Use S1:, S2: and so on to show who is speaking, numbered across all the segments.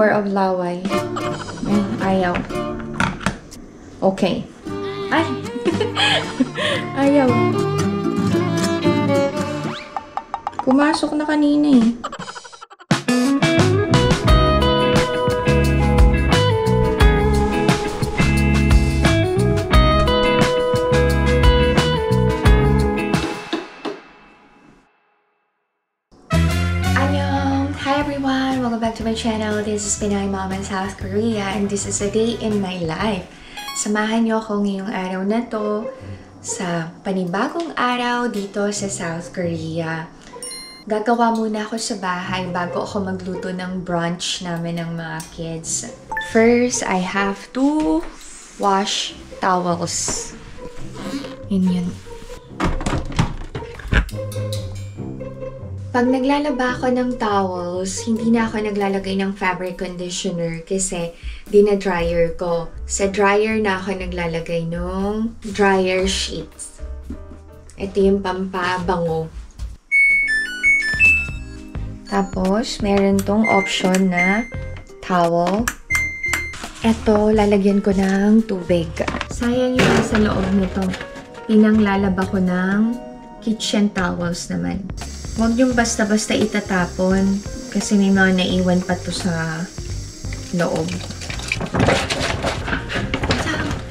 S1: more of laway. Ayaw. Okay. Ay! Ayaw. Pumasok na kanina eh.
S2: Hi everyone! Welcome back to my channel. This is Pinay Mom in South Korea and this is a day in my life. Samahan niyo ako ngayong araw na to sa panibagong araw dito sa South Korea. Gagawa muna ako sa bahay bago ako magluto ng brunch namin ng mga kids. First, I have to wash towels. Yun. Pag naglalaba ako ng towels, hindi na ako naglalagay ng fabric conditioner kasi dinadryer ko. Sa dryer na ako naglalagay ng dryer sheets. Ito yung pampabango. Tapos, meron tong option na towel. Ito, lalagyan ko ng tubig. Sayang yung sa loob nito. Pinanglalaba ko ng kitchen towels naman. Huwag yung basta-basta itatapon kasi may mga naiwan pa to sa loob.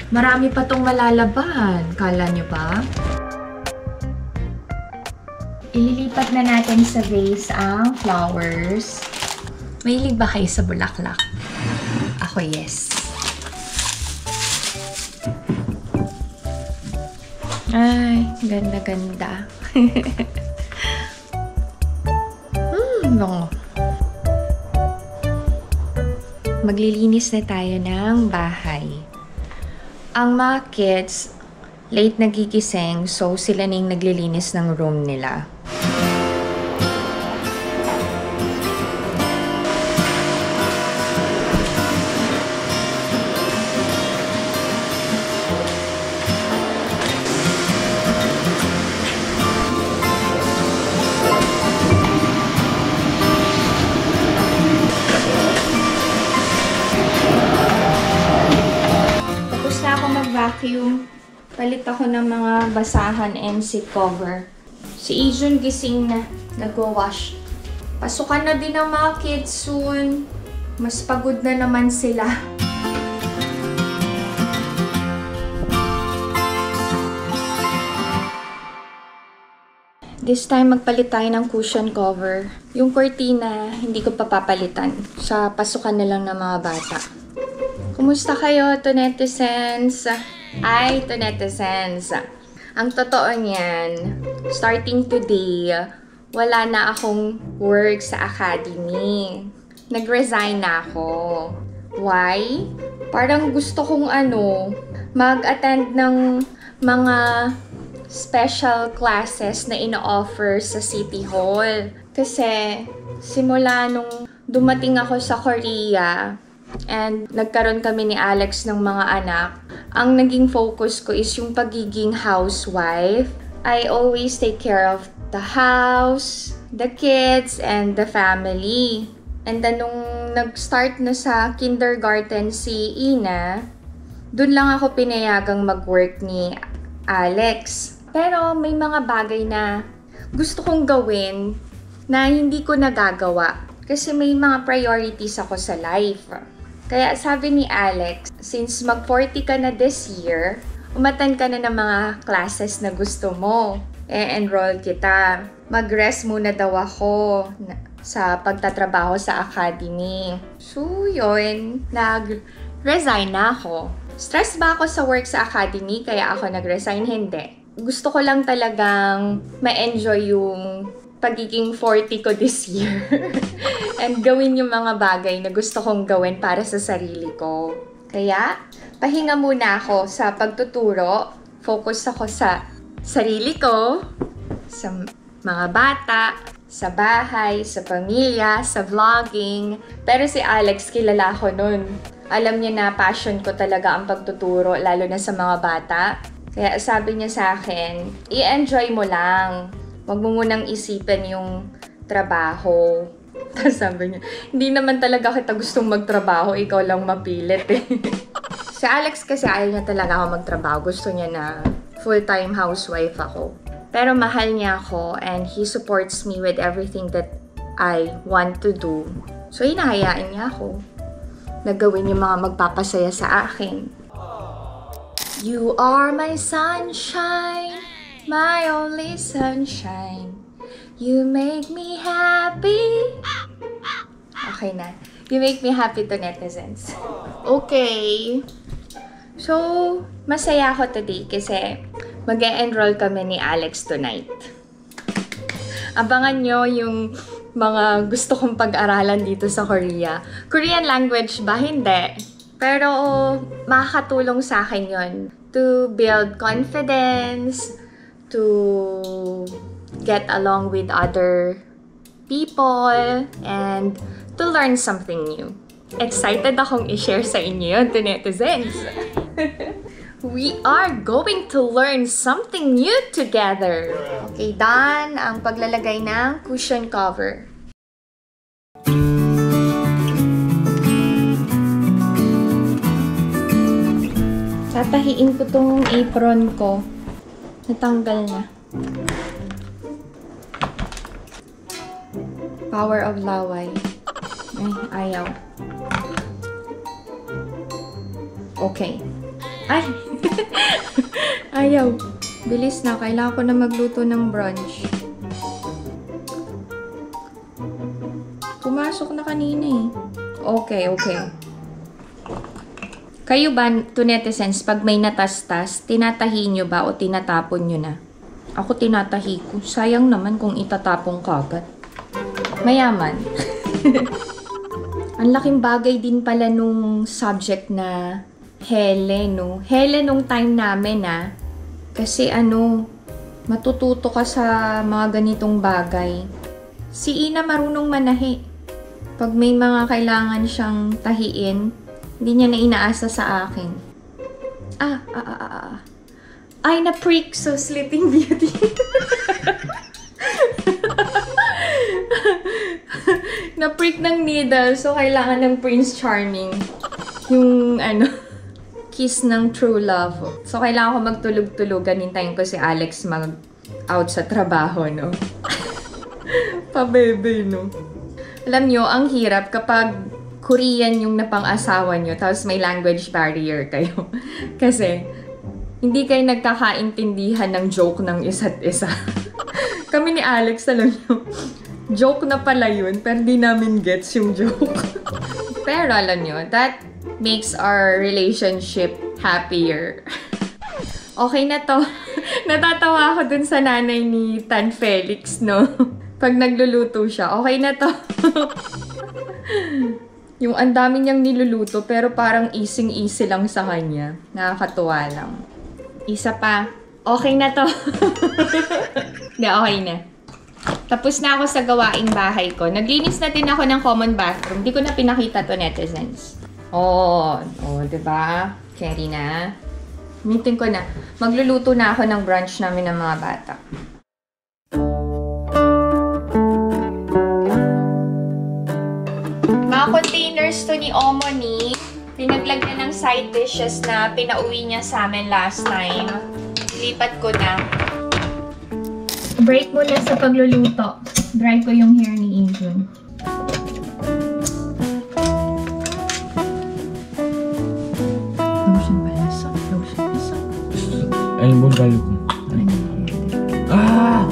S2: Marami pa tong malalaban. Kala nyo ba? Ililipat na natin sa vase ang flowers. Mahilig ba kayo sa bulaklak? Ako, yes. Ay, ganda-ganda. No. Maglilinis na tayo ng bahay. Ang mga kids, late nagigising, so sila na yung naglilinis ng room nila. Vacuum. Palit ako ng mga basahan and seat cover. Si Izun gising na. Nag-wash. Pasukan na din ang mga kids soon. Mas pagod na naman sila. This time, magpalit tayo ng cushion cover. Yung cortina, hindi ko papapalitan. Sa pasukan na lang ng mga bata. Kumusta kayo, Tonetizens? Ay, Tonetizens. Ang totoo niyan, starting today, wala na akong work sa academy. Nag-resign na ako. Why? Parang gusto kong mag-attend ng mga special classes na ino-offer sa City Hall. Kasi, simula nung dumating ako sa Korea, and nagkaroon kami ni Alex ng mga anak, ang naging focus ko is yung pagiging housewife. I always take care of the house, the kids, and the family. And then nung nag-start na sa kindergarten si Ina, dun lang ako pinayagang mag-work ni Alex. Pero may mga bagay na gusto kong gawin na hindi ko nagagawa kasi may mga priorities ako sa life. Kaya sabi ni Alex, since mag-40 ka na this year, umatan ka na ng mga classes na gusto mo. E-enroll kita. Mag-rest muna daw ako sa pagtatrabaho sa academy. So, yun. Nag-resign na ako. Stress ba ako sa work sa academy kaya ako nag-resign? Hindi. Gusto ko lang talagang ma-enjoy yung pagiging 40 ko this year. And gawin yung mga bagay na gusto kong gawin para sa sarili ko. Kaya, pahinga muna ako sa pagtuturo. Focus ako sa sarili ko, sa mga bata, sa bahay, sa pamilya, sa vlogging. Pero si Alex, kilala ko nun. Alam niya na passion ko talaga ang pagtuturo, lalo na sa mga bata. Kaya sabi niya sa akin, i-enjoy mo lang. Huwag mo munang isipin yung trabaho. Tapos sabi niya, hindi naman talaga kita gustong magtrabaho, ikaw lang mapilit eh. Si Alex kasi ayaw niya talaga ako magtrabaho. Gusto niya na full-time housewife ako. Pero mahal niya ako and he supports me with everything that I want to do. So, hinahayaan niya ako na gawin yung mga magpapasaya sa akin. You are my sunshine, my only sunshine. You make me happy. Okay na. You make me happy to netizens. Okay. So, masaya ako today kasi mag-e-enroll kami ni Alex tonight. Abangan nyo yung mga gusto kong pag-aralan dito sa Korea. Korean language ba? Hindi. Pero makakatulong sa akin yon to build confidence, to get along with other people, and to learn something new. Excited akong i-share sa inyo yun to netizens. We are going to learn something new together. Okay, done ang paglalagay ng cushion cover. Tatahiin ko tong apron ko. Natanggal na. Power of laway. Ay, ayaw. Okay. Ay! Ayaw. Bilis na. Kailangan ko na magluto ng brunch. Pumasok na kanina eh. Okay, okay. Kayo ba, to netizens, pag may natastas, tinatahi nyo ba o tinatapon nyo na? Ako tinatahi ko. Sayang naman kung itatapong kagad. Mayaman. Ang laking bagay din pala nung subject na hele, no? Hele nung time namin, Kasi matututo ka sa mga ganitong bagay. Si Ina marunong manahi. Pag may mga kailangan siyang tahiin, hindi niya na inaasa sa akin. Ay, na-freak so Sleeping Beauty. Na-freak ng needle, so kailangan ng Prince Charming. Yung kiss ng true love. So, kailangan ko magtulog-tulugan. Hintayin ko si Alex mag-out sa trabaho, no? Pa-bebe, no? Alam nyo, ang hirap kapag Korean yung napang-asawa nyo, tapos may language barrier kayo. Kasi, hindi kayo nagkakaintindihan ng joke ng isa't isa. Kami ni Alex, alam nyo, joke na pala yun, pero di namin gets yung joke. Pero alam nyo, that makes our relationship happier. Okay na to. Natatawa ako dun sa nanay ni Tan Felix, no? Pag nagluluto siya, okay na to. Yung ang dami niyang niluluto, pero parang easy lang sa kanya. Nakakatuwa lang. Isa pa. Okay na to. Hindi, okay na. Tapos na ako sa gawaing bahay ko. Naglinis na din ako ng common bathroom. Hindi ko na pinakita to netizens. Diba? Carry na. Meeting ko na. Magluluto na ako ng brunch namin ng mga bata. Mga containers to ni Omoni. Pinaglagyan ng side dishes na pinauwi niya sa amin last time. Lipat ko na. Break muna sa pagluluto. Dry ko yung hair ni Injun.
S1: Lotion ba nasa? Lotion nasa?
S3: Ay, mo galit mo. Ah!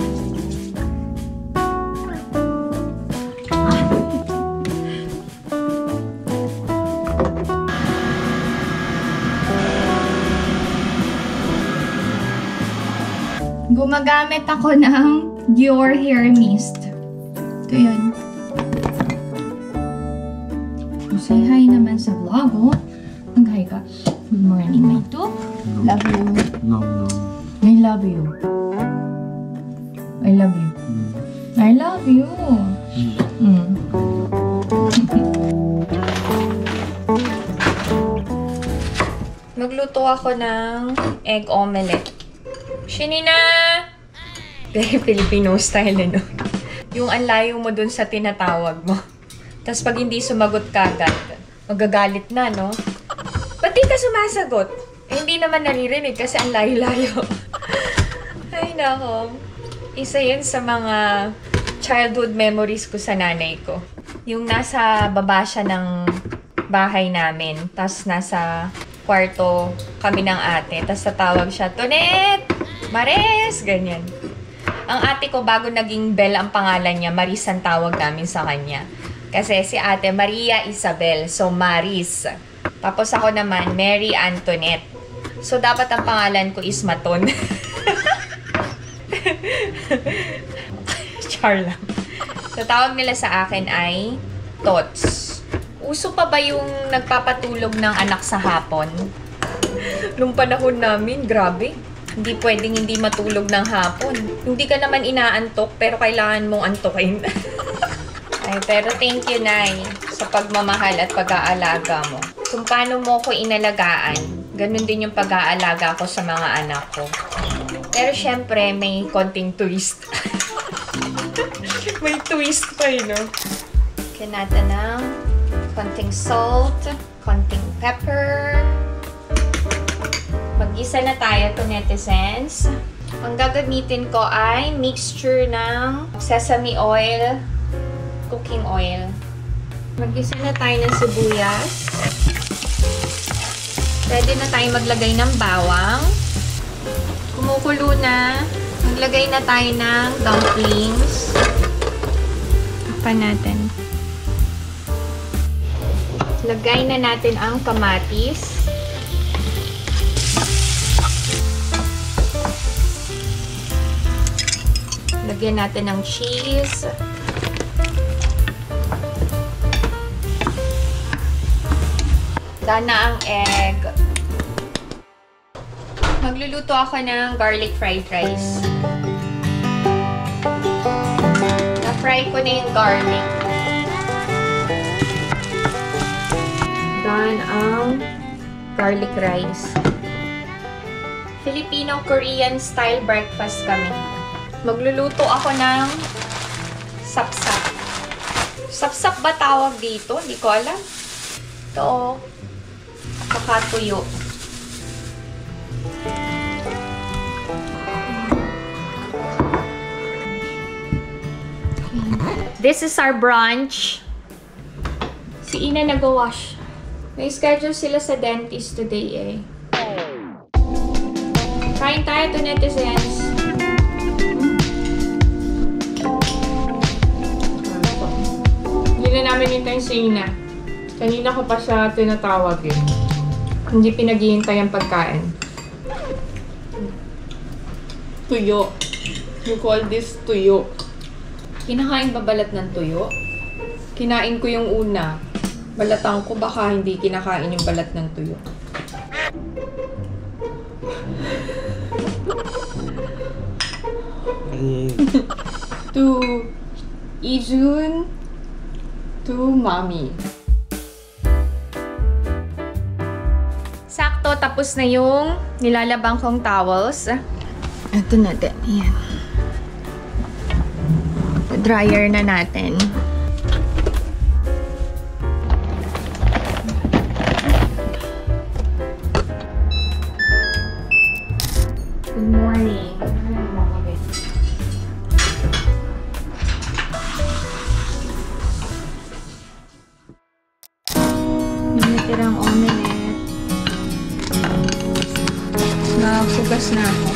S1: Gumagamit ako ng Dior Hair Mist. Ito yun. Say hi naman sa vlog, oh. Mag-hi ka. Good morning, my two. Love you.
S3: No.
S1: I love you. I love you. I love you.
S2: Magluto ako ng egg omelette. Shinina! Very Filipino style, no? Yung ang layo mo dun sa tinatawag mo. Tapos pag hindi sumagot kagad, magagalit na, no? Ba't di ka sumasagot? Eh, hindi naman naririnig kasi ang layo-layo. Ay, nako. Isa yun sa mga childhood memories ko sa nanay ko. Yung nasa baba siya ng bahay namin. Tapos nasa kwarto kami ng ate. Tapos tatawag siya, Tonet! Mares! Ganyan. Ang ate ko, bago naging Bel ang pangalan niya, Maris ang tawag namin sa kanya. Kasi si ate, Maria Isabel. So, Maris. Tapos ako naman, Mary Antoinette. So, dapat ang pangalan ko is Maton. Char lang. So, tawag nila sa akin ay Tots. Uso pa ba yung nagpapatulog ng anak sa hapon? Nung panahon namin, grabe. Hindi pwedeng hindi matulog ng hapon. Hindi ka naman inaantok, pero kailangan mong antokin. Ay, pero thank you, Nay, sa pagmamahal at pag-aalaga mo. Kung paano mo ko inalagaan, ganun din yung pag-aalaga ko sa mga anak ko. Pero syempre, may konting twist. May twist pa no? Kaya natin ng konting salt, konting pepper. Mag-isa na tayo to netizens. Ang gagamitin ko ay mixture ng sesame oil, cooking oil. Mag-isa na tayo ng sibuyas. Pwede na tayo maglagay ng bawang. Kumukulo na. Maglagay na tayo ng dumplings. Takpan natin. Lagay na natin ang kamatis. Lagyan natin ng cheese. Dana ang egg. Magluluto ako ng garlic fried rice. Na-fry ko na yung garlic. Dan ang garlic rice. Filipino-Korean style breakfast kami. Magluluto ako ng sapsap. Sapsap ba tawag dito? Hindi ko alam. Ito, makatuyo. This is our brunch. Si Ina nag-wash. May schedule sila sa dentist today eh. Kain tayo to netizens.
S4: Hindi na namin hintay si Ina. Kanina ko pa siya tinatawag eh. Hindi pinaghihintay ang pagkain. Tuyo. You call this tuyo. Kinakain ba balat ng tuyo? Kinain ko yung una. Balatan ko baka hindi kinakain yung balat ng tuyo. To Ijun, to Mommy.
S2: Sakto, tapos na yung nilalabang kong towels. Ito na din. Ayan. Dryer na natin. Good morning. May natirang omelette. Nakapugas na ako.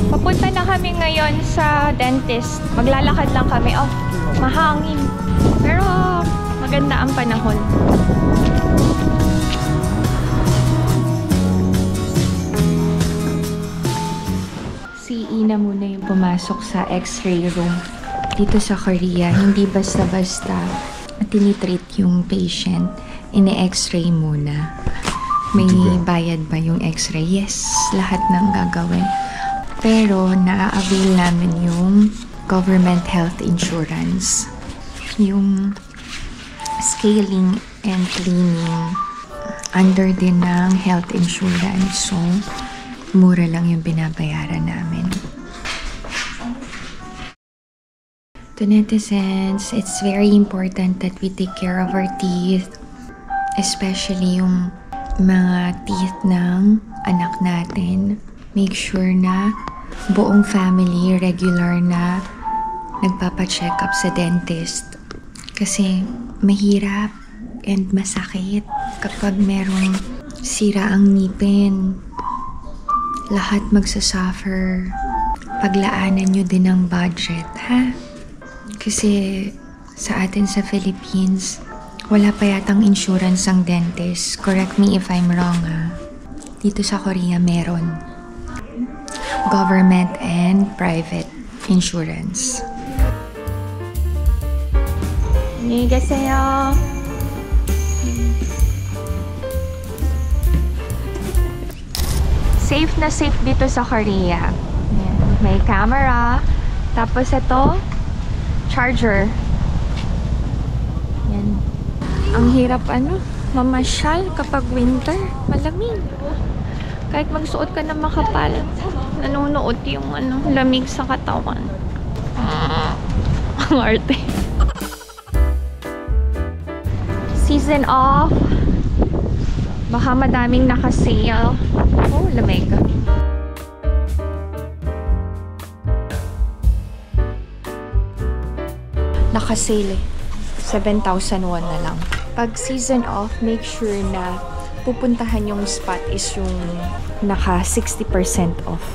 S2: Papunta na kami ngayon sa dentist. Maglalakad lang kami. Oh, mahangin. Pero maganda ang panahon. Si Ina muna yung pumasok sa x-ray room dito sa Korea. Hindi basta-basta tinitreat yung patient. Ini-x-ray muna. May bayad ba yung x-ray? Yes, lahat ng gagawin. Pero na-avail namin yung government health insurance. Yung scaling and cleaning under din ng health insurance. So, mura lang yung binabayaran namin. To netizens, it's very important that we take care of our teeth, especially yung mga teeth ng anak natin. Make sure na buong family regular na nagpapa-check up sa dentist. Kasi mahirap and masakit kapag merong sira ang ngipin. Lahat magsasuffer. Paglaanan nyo din ang budget, ha? Kasi sa atin sa Philippines, wala pa yatang insurance ang dentist. Correct me if I'm wrong, ha? Dito sa Korea meron. Government and private insurance. 안녕히 계세요. Safe na safe dito sa Korea. Ayan. May camera. Tapos ito, charger. Yan. Ang hirap mamasyal kapag winter. Malamig. Kahit magsuot ka ng makapal, nanonood yung lamig sa katawan. Ang arte. Season off. Baka madaming naka-sale. Oh, lamig. Naka-sale eh. 7,000 won na lang. Pag season off, make sure na pupuntahan yung spot is yung naka 60% off.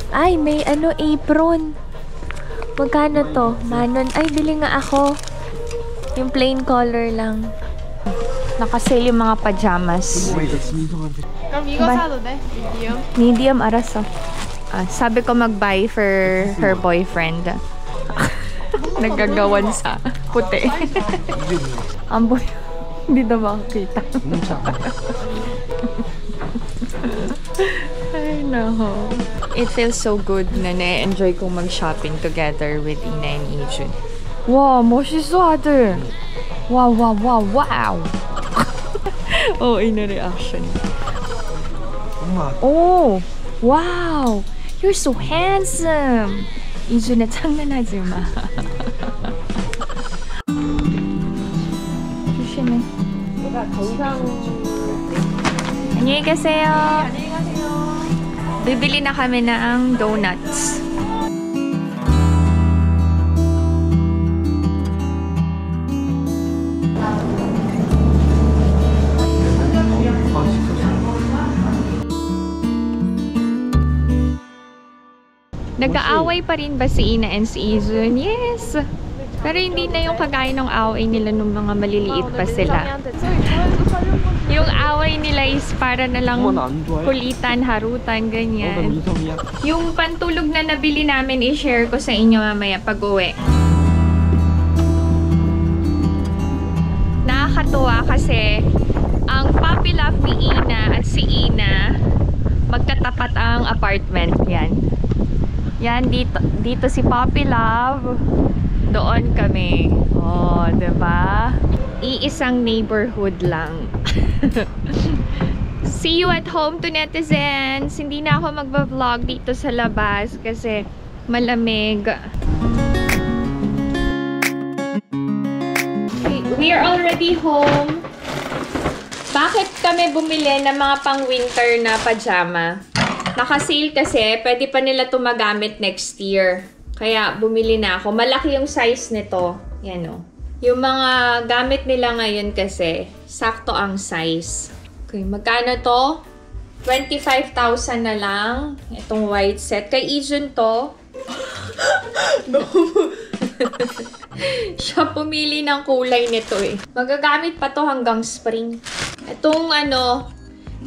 S2: Ay, may apron. Magkano to? Manon. Ay, bili nga ako. Yung plain color lang. Naka-sale yung mga pajamas.
S4: 그럼 이거 사도 돼? medium?
S2: Medium, 알았어. Sabi ko mag-buy for her boyfriend. Naggagawan sa puti. Ang boy, hindi na makakita. Ay, nako. It feels so good na na-enjoy kong mag-shopping together with Ina and Ijun. Wow, 멋있어 아들. Wow, wow, wow, wow. Oh, Ina reaction. Oh, wow. You're so handsome. 이준아 장난하지 마. 조심해. 안녕히 계세요. 안녕히 가세요. Bibili na kami ng donuts. Nag-aaway pa rin ba si Ina and si Ijun? Yes! Pero hindi na yung kagaya ng away nila nung mga maliliit pa sila. Yung away nila is para na lang kulitan, harutan, ganyan. Yung pantulog na nabili namin, i-share ko sa inyo mamaya pag-uwi. Nakakatuwa kasi ang puppy love ni Ina at si Ina, magkatapat ang apartment yan. Yan, dito si Puppy Love. Doon kami. Oh, diba? Iisang neighborhood lang. See you at home to netizens. Hindi na ako magba-vlog dito sa labas kasi malamig. We are already home. Bakit kami bumili ng mga pang-winter na pajama? Naka-sale kasi, pwede pa nila ito magamit next year. Kaya bumili na ako. Malaki yung size nito. Yan o. Yung mga gamit nila ngayon kasi, sakto ang size. Okay, magkano to? 25,000 na lang. Itong white set. Kay Ijun to. Siya pumili ng kulay nito eh. Magagamit pa to hanggang spring. Itong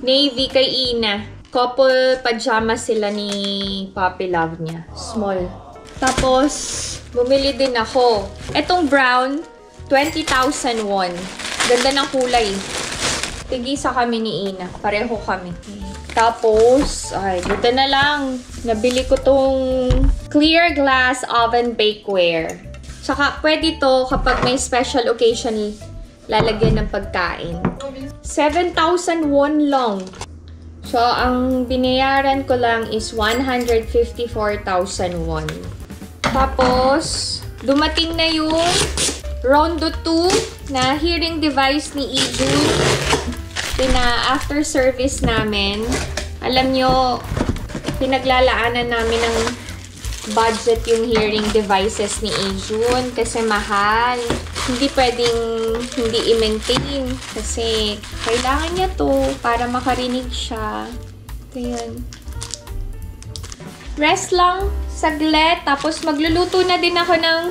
S2: navy kay Ina. Couple pajama sila ni Puppy Love niya. Small. Tapos, bumili din ako. Etong brown, 20,000 won. Ganda ng kulay. Tigisa kami ni Ina. Pareho kami. Tapos, ay, dito na lang. Nabili ko tong clear glass oven bakeware. Tsaka, pwede to kapag may special occasion, lalagyan ng pagkain. 7,000 won lang. So, ang binayaran ko lang is 154,000 won. Tapos, dumating na yung Rondo 2 na hearing device ni Ijun. After service namin. Alam nyo, pinaglalaanan namin ng budget yung hearing devices ni Ijun kasi mahal. Hindi pwedeng hindi i-maintain kasi kailangan niya to para makarinig siya. Ito yun. Rest lang, saglit. Tapos magluluto na din ako ng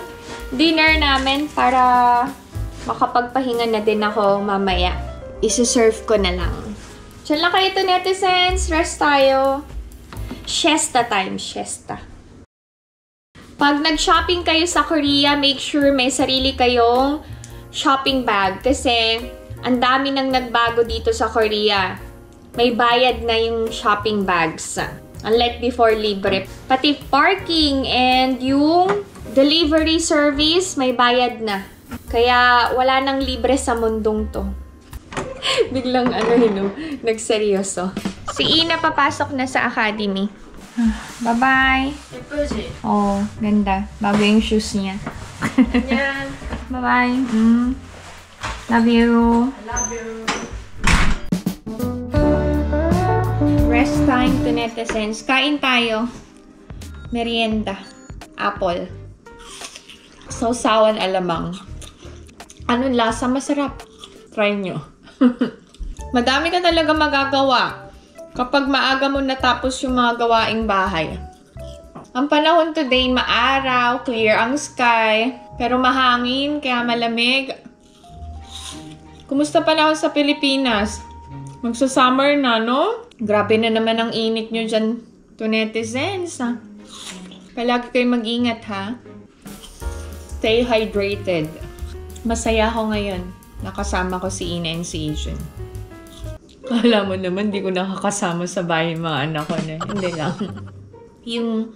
S2: dinner namin para makapagpahinga na din ako mamaya. Isuserve ko na lang. Diyan lang kayo to, netizens. Rest tayo. Siesta time. Siesta. Pag nag-shopping kayo sa Korea, make sure may sarili kayong shopping bag. Kasi ang dami nang nagbago dito sa Korea. May bayad na yung shopping bags. Unlike before, libre. Pati parking and yung delivery service, may bayad na. Kaya wala nang libre sa mundong to. Biglang nagseryoso. Si Ina papasok na sa academy. Bye-bye. Oh, ganda. Bago yung shoes niya.
S4: Yan.
S2: Bye-bye. Love you.
S4: Love you.
S2: Rest time to netizens. Kain tayo. Merienda. Apple. Sausawan alamang. Anong lasa? Masarap. Try nyo. Madami ka talaga magagawa kapag maaga mo natapos yung mga gawaing bahay. Ang panahon today, maaraw, clear ang sky, pero mahangin, kaya malamig. Kumusta panahon sa Pilipinas? Magsa-summer na, no? Grabe na naman ang init nyo dyan to netizens, ha? Palagi kayo mag-ingat, ha? Stay hydrated. Masaya ako ngayon. Nakasama ko si Ina and si Ijun. Kala mo naman, di ko nakakasama sa bahay mga anak ko na. Hindi lang. Yung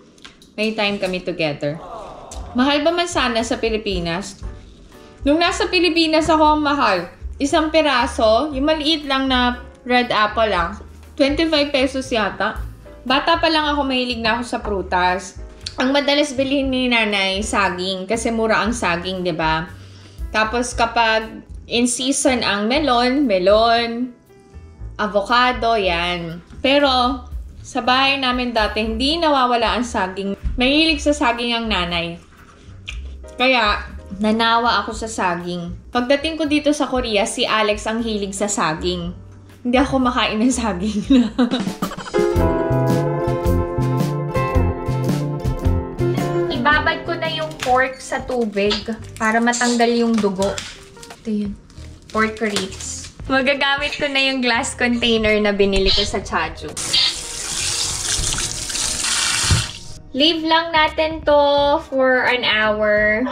S2: may time kami together. Mahal ba man sana sa Pilipinas? Nung nasa Pilipinas ako, ang mahal. Isang piraso, yung maliit lang na red apple lang. 25 pesos yata. Bata pa lang ako, mahilig na ako sa prutas. Ang madalas bilhin ni nanay, saging. Kasi mura ang saging, di ba? Tapos kapag in season ang melon, avocado, yan. Pero, sa bahay namin dati, hindi nawawala ang saging. Mahilig sa saging ang nanay. Kaya, nanawa ako sa saging. Pagdating ko dito sa Korea, si Alex ang hilig sa saging. Hindi ako makain ng saging na. Ibabad ko na yung pork sa tubig para matanggal yung dugo. Ito yun. Pork ribs. Magagamit ko na yung glass container na binili ko sa Chaju. Leave lang natin to for an hour.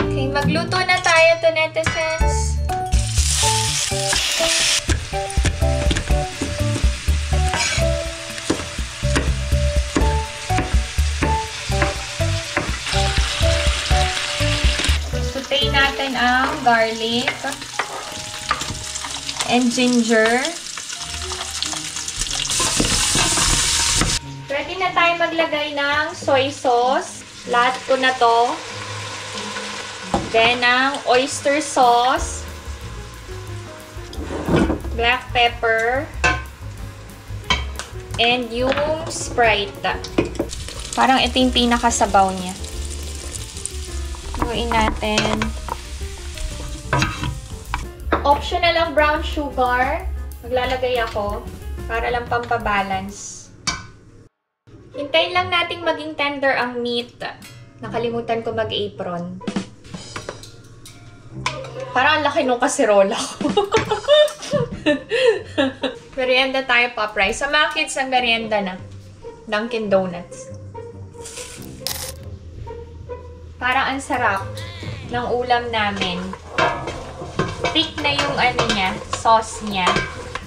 S2: Okay, magluto na tayo to netizens. Saute natin ang garlic and ginger. Ready na tayo maglagay ng soy sauce. Lahat ko na to. Then, ang oyster sauce. Black pepper. And yung Sprite. Parang ito yung pinakasabaw niya. Lutuin natin. Optional ang brown sugar. Maglalagay ako para lang pampabalance. Hintayin lang nating maging tender ang meat. Nakalimutan ko mag-apron. Parang ang laki nung kasirola ko. Merienda tayo, Pop Rice. Sa mga kids, ang merienda na. Dunkin Donuts. Parang ang sarap ng ulam namin. thick na yung ano niya, sauce niya,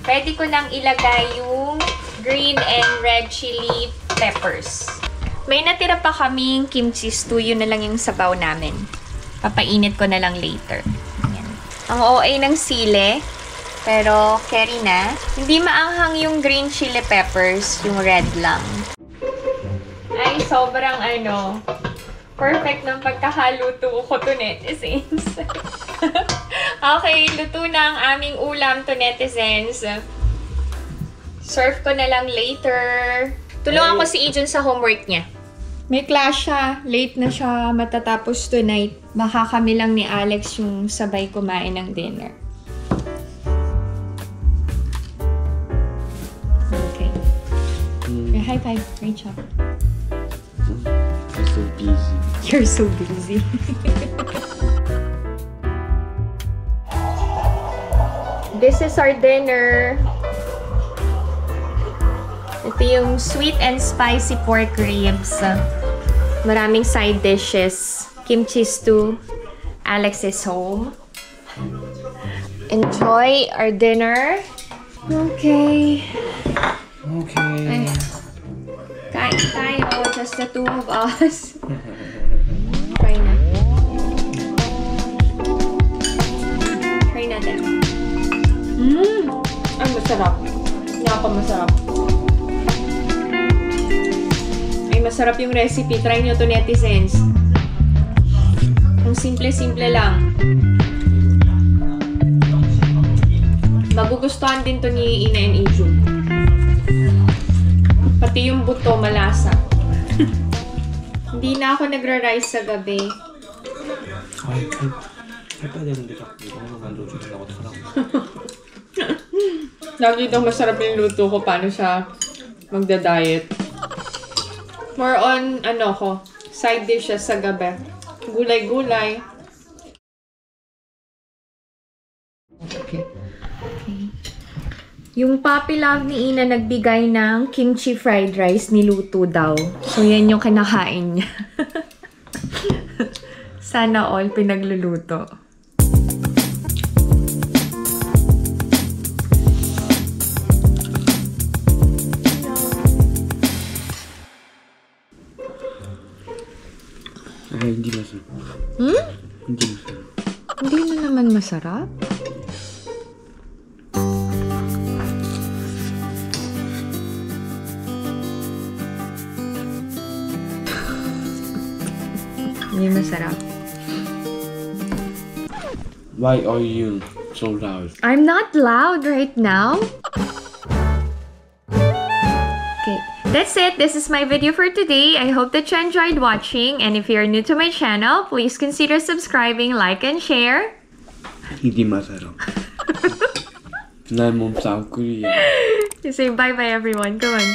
S2: pwede ko nang ilagay yung green and red chili peppers. May natira pa kaming kimchi stew, yun na lang yung sabaw namin. Papainit ko na lang later. Ayan. Ang OA ng sile, pero carry na. Hindi maanghang yung green chili peppers, yung red lang. Ay, sobrang perfect ng pagkakaluto ko to netizens. Okay, luto na ang aming ulam to netizens. Serve ko na lang later. Tulungan ko si Ijun sa homework niya. May class siya. Late na siya matatapos tonight. Baka kami lang ni Alex yung sabay kumain ng dinner. Okay. High five. Great job.
S3: I'm so busy.
S2: You're so busy. This is our dinner. Ito yung sweet and spicy pork ribs. Maraming side dishes. Kimchi stew. Alex is home. Enjoy our dinner. Okay.
S3: Okay.
S2: Kain tayo. Just the two of us. Try na. Try natin.
S4: Ay, masarap. Napakamasarap. Ay, masarap yung recipe. Try nyo to netizens. Ang simple-simple lang. Magugustuhan din to ni Ina and Iju. Pati yung buto, malasa. Hindi na ako nagra-rice sa gabi.
S3: Ay, 할 빠야 되는데 자꾸 이런 거만 넣어주려고 하더라고.
S4: Lagi daw masarap yung luto ko paano siya magda-diet. More on, side dishes sa gabi. Gulay-gulay.
S2: Okay. Yung Papi Love ni Ina nagbigay ng kimchi fried rice, niluto daw. So, yan yung kinakain niya. Sana all pinagluluto.
S3: Ay, hindi masarap. Hindi masarap.
S2: Hindi na naman masarap. Hindi masarap.
S3: Why are you so loud?
S2: I'm not loud right now. Okay, that's it. This is my video for today. I hope that you enjoyed watching. And if you're new to my channel, please consider subscribing, like, and share.
S3: hindi masarap. 날 몸 싸구리야.
S2: You say bye-bye, everyone. Come on.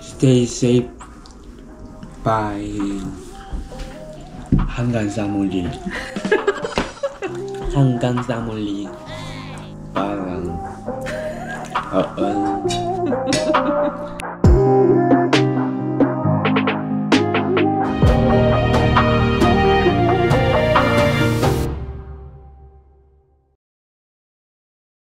S3: Stay safe. Bye. 한간 사몰리. 한간 사몰리. parang